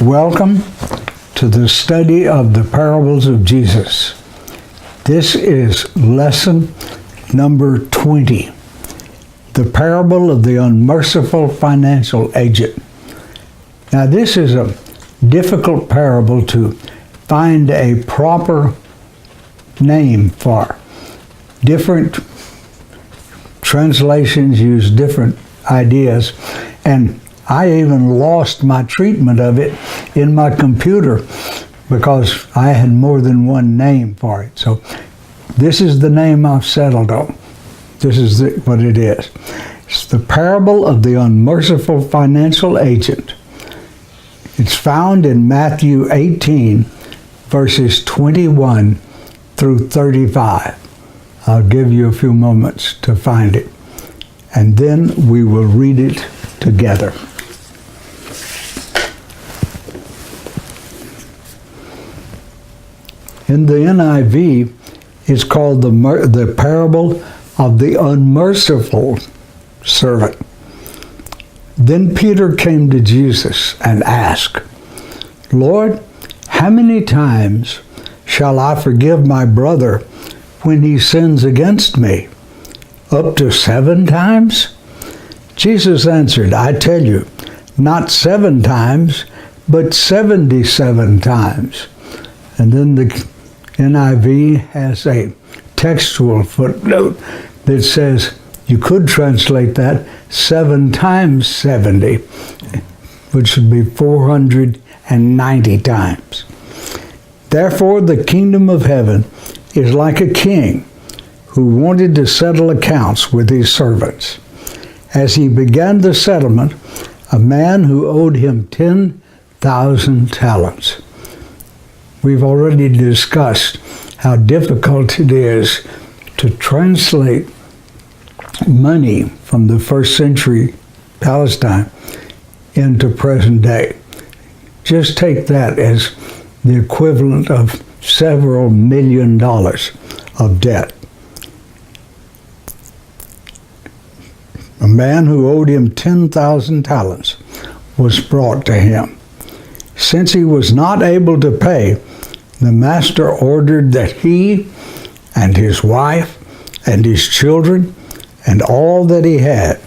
Welcome to the study of the parables of Jesus. This is lesson number 20, the parable of the unmerciful financial agent. Now, this is a difficult parable to find a proper name for. Different translations use different ideas, and I even lost my treatment of it in my computer because I had more than one name for it. So this is the name I've settled on. This is what it is. It's the parable of the unmerciful financial agent. It's found in Matthew 18, verses 21 through 35. I'll give you a few moments to find it, and then we will read it together. In the NIV, it's called the parable of the unmerciful servant. Then Peter came to Jesus and asked, "Lord, how many times shall I forgive my brother when he sins against me? Up to 7 times?" Jesus answered, "I tell you, not 7 times, but 77 times. And then the NIV has a textual footnote that says you could translate that 7 times 70, which would be 490 times. Therefore, the kingdom of heaven is like a king who wanted to settle accounts with his servants. As he began the settlement, a man who owed him 10,000 talents. We've already discussed how difficult it is to translate money from the first century Palestine into present day. Just take that as the equivalent of several $1 million of debt. A man who owed him 10,000 talents was brought to him. Since he was not able to pay, the master ordered that he and his wife and his children and all that he had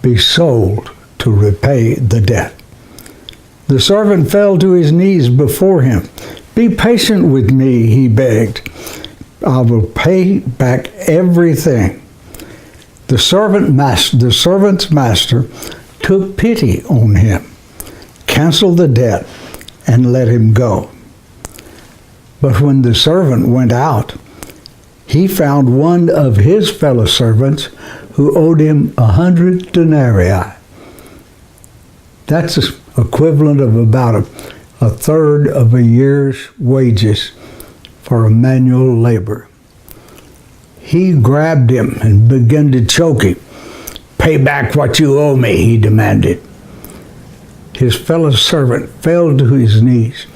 be sold to repay the debt. The servant fell to his knees before him. "Be patient with me," he begged. "I will pay back everything." The servant's master took pity on him, canceled the debt, and let him go. But when the servant went out, he found one of his fellow servants who owed him 100 denarii. That's equivalent of about a third of a year's wages for a manual labor. He grabbed him and began to choke him. "Pay back what you owe me," he demanded. His fellow servant fell to his knees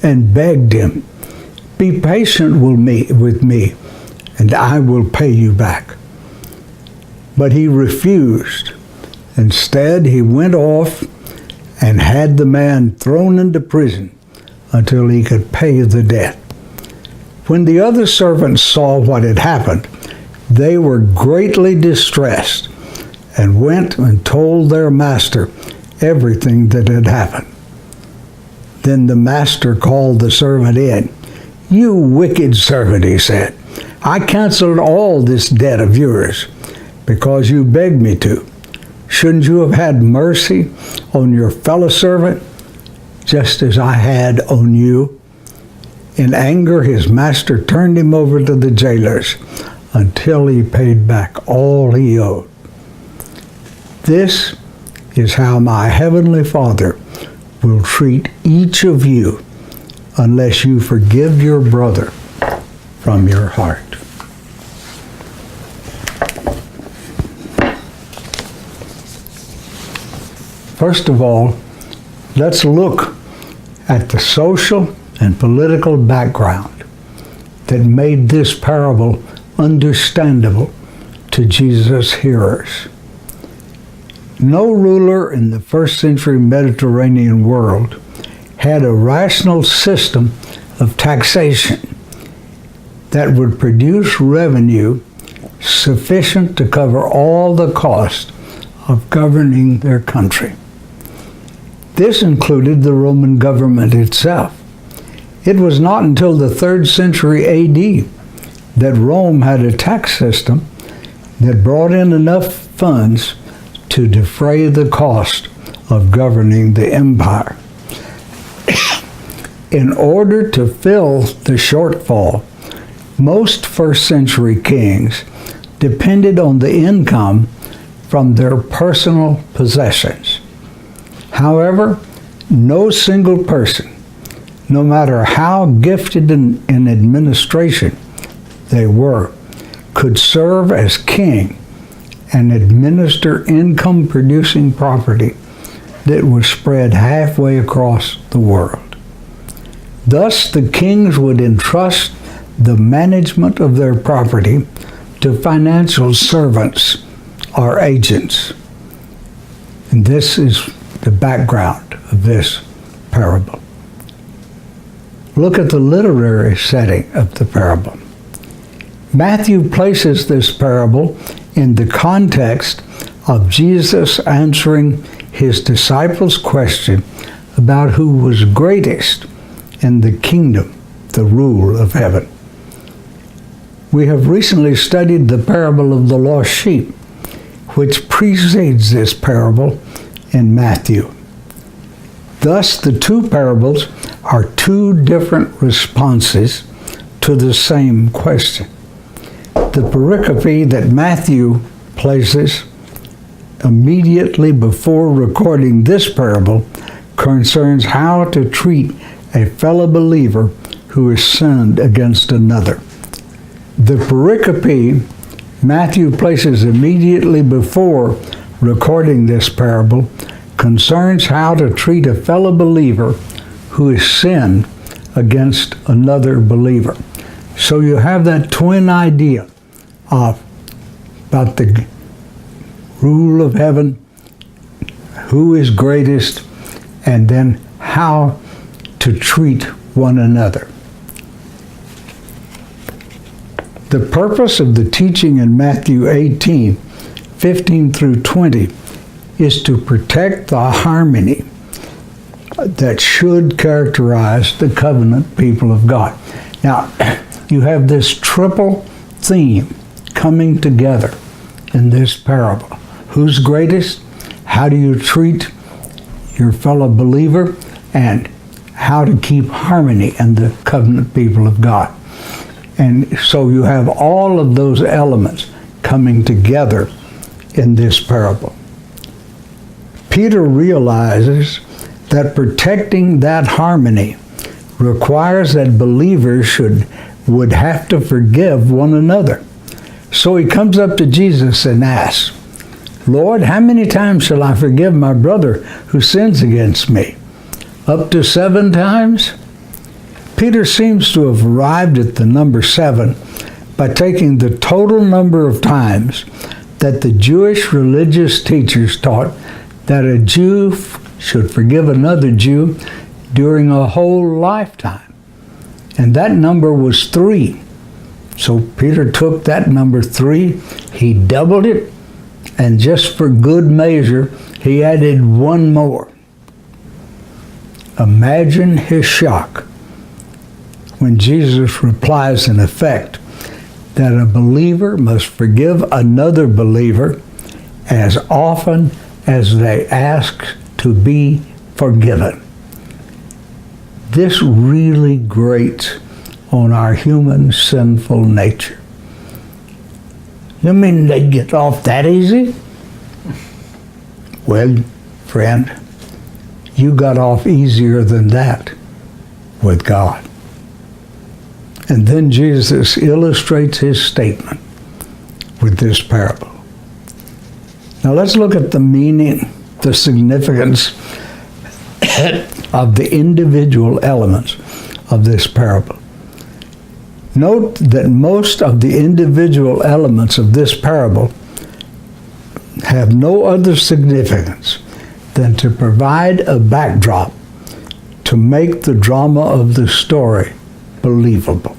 and begged him, "Be patient with me, and I will pay you back." But he refused. Instead, he went off and had the man thrown into prison until he could pay the debt. When the other servants saw what had happened, they were greatly distressed and went and told their master everything that had happened. Then the master called the servant in. "You wicked servant," he said, "I canceled all this debt of yours because you begged me to. Shouldn't you have had mercy on your fellow servant, just as I had on you?" In anger, his master turned him over to the jailers until he paid back all he owed. This is how my heavenly Father will treat each of you unless you forgive your brother from your heart. First of all, let's look at the social and political background that made this parable understandable to Jesus' hearers. No ruler in the first century Mediterranean world had a rational system of taxation that would produce revenue sufficient to cover all the cost of governing their country. This included the Roman government itself. It was not until the 3rd century AD that Rome had a tax system that brought in enough funds to defray the cost of governing the empire. In order to fill the shortfall, most 1st century kings depended on the income from their personal possessions. However, no single person, no matter how gifted in administration they were, could serve as king and administer income-producing property that was spread halfway across the world. Thus, the kings would entrust the management of their property to financial servants or agents. And this is the background of this parable. Look at the literary setting of the parable. Matthew places this parable in the context of Jesus answering his disciples' question about who was greatest in the kingdom, the rule of heaven. We have recently studied the parable of the lost sheep, which precedes this parable in Matthew. Thus, the two parables are two different responses to the same question. The pericope that Matthew places immediately before recording this parable concerns how to treat a fellow believer who has sinned against another. The pericope Matthew places immediately before recording this parable concerns how to treat a fellow believer who has sinned against another believer. So you have that twin idea about the rule of heaven, who is greatest, and then how to treat one another. The purpose of the teaching in Matthew 18, 15 through 20, is to protect the harmony that should characterize the covenant people of God. Now, you have this triple theme coming together in this parable. Who's greatest? How do you treat your fellow believer? And how to keep harmony in the covenant people of God. And so you have all of those elements coming together in this parable. Peter realizes that protecting that harmony requires that believers would have to forgive one another. So he comes up to Jesus and asks, "Lord, how many times shall I forgive my brother who sins against me? Up to 7 times?" Peter seems to have arrived at the number 7 by taking the total number of times that the Jewish religious teachers taught that a Jew should forgive another Jew during a whole lifetime. And that number was 3. So Peter took that number 3, he doubled it, and just for good measure, he added 1 more. Imagine his shock when Jesus replies in effect that a believer must forgive another believer as often as they ask to be forgiven. This really grates on our human sinful nature. You mean they get off that easy? Well, friend, you got off easier than that with God. And then Jesus illustrates his statement with this parable. Now let's look at the meaning, the significance of the individual elements of this parable. Note that most of the individual elements of this parable have no other significance than to provide a backdrop to make the drama of the story believable.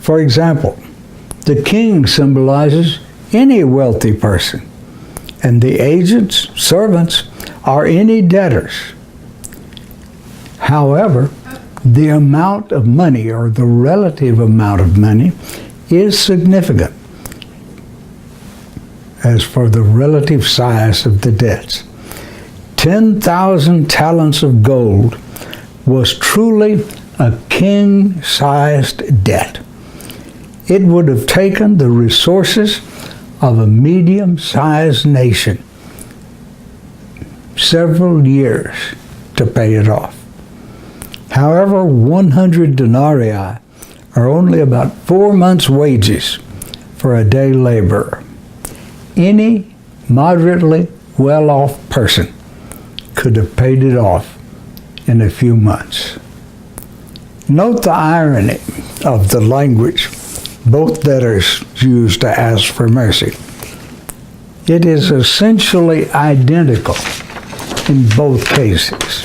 For example, the king symbolizes any wealthy person, and the agents, servants, are any debtors. However, the amount of money, or the relative amount of money, is significant as for the relative size of the debts. 10,000 talents of gold was truly a king-sized debt. It would have taken the resources of a medium-sized nation several years to pay it off. However, 100 denarii are only about 4 months' wages for a day laborer. Any moderately well-off person could have paid it off in a few months. Note the irony of the language both debtors used to ask for mercy. It is essentially identical in both cases.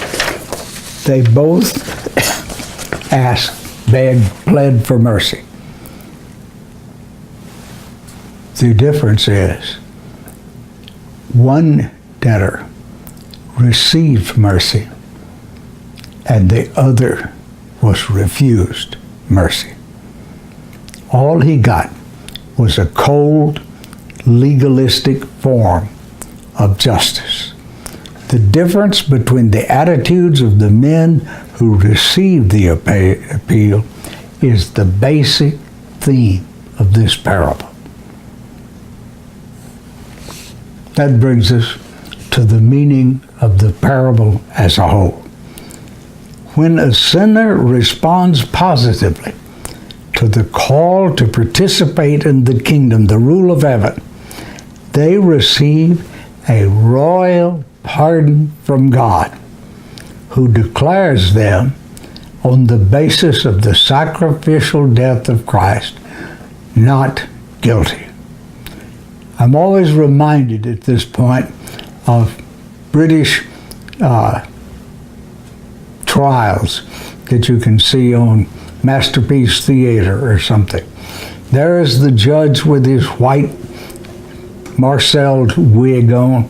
They both asked, begged, pled for mercy. The difference is one debtor received mercy and the other was refused mercy. All he got was a cold, legalistic form of justice. The difference between the attitudes of the men who received the appeal is the basic theme of this parable. That brings us to the meaning of the parable as a whole. When a sinner responds positively to the call to participate in the kingdom, the rule of heaven, they receive a royal pardon from God, who declares them, on the basis of the sacrificial death of Christ, not guilty. I'm always reminded at this point of British trials that you can see on Masterpiece Theater or something. There is the judge with his white marcelled wig on,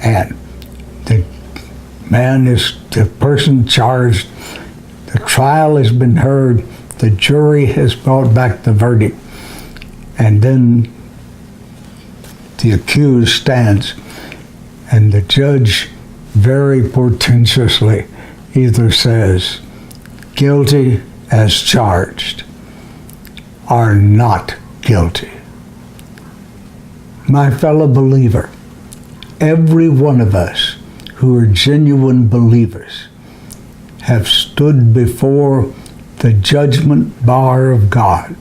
and the man is the person charged. The trial has been heard. The jury has brought back the verdict. And then the accused stands, and the judge very portentously either says, guilty as charged, or not guilty. My fellow believer, every one of us who are genuine believers have stood before the judgment bar of God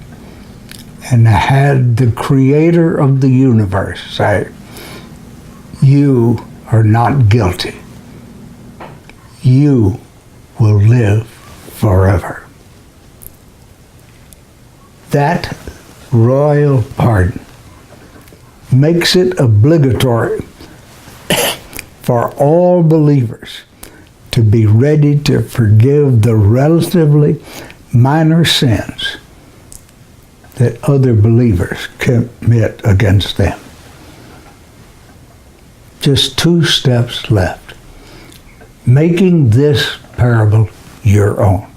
and had the Creator of the universe say, you are not guilty. You will live forever. That royal pardon makes it obligatory for all believers to be ready to forgive the relatively minor sins that other believers commit against them. Just 2 steps left. Making this parable your own.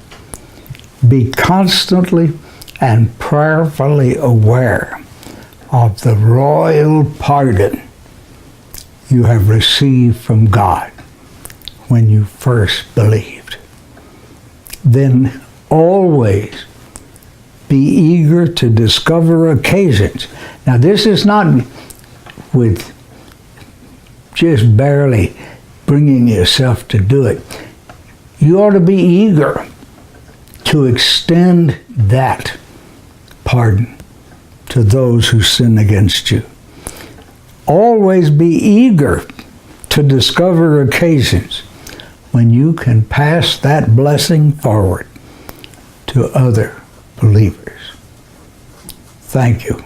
Be constantly and prayerfully aware of the royal pardon you have received from God when you first believed. Then always be eager to discover occasions. Now, this is not with just barely bringing yourself to do it. You ought to be eager to extend that pardon to those who sin against you. Always be eager to discover occasions when you can pass that blessing forward to other believers. Thank you.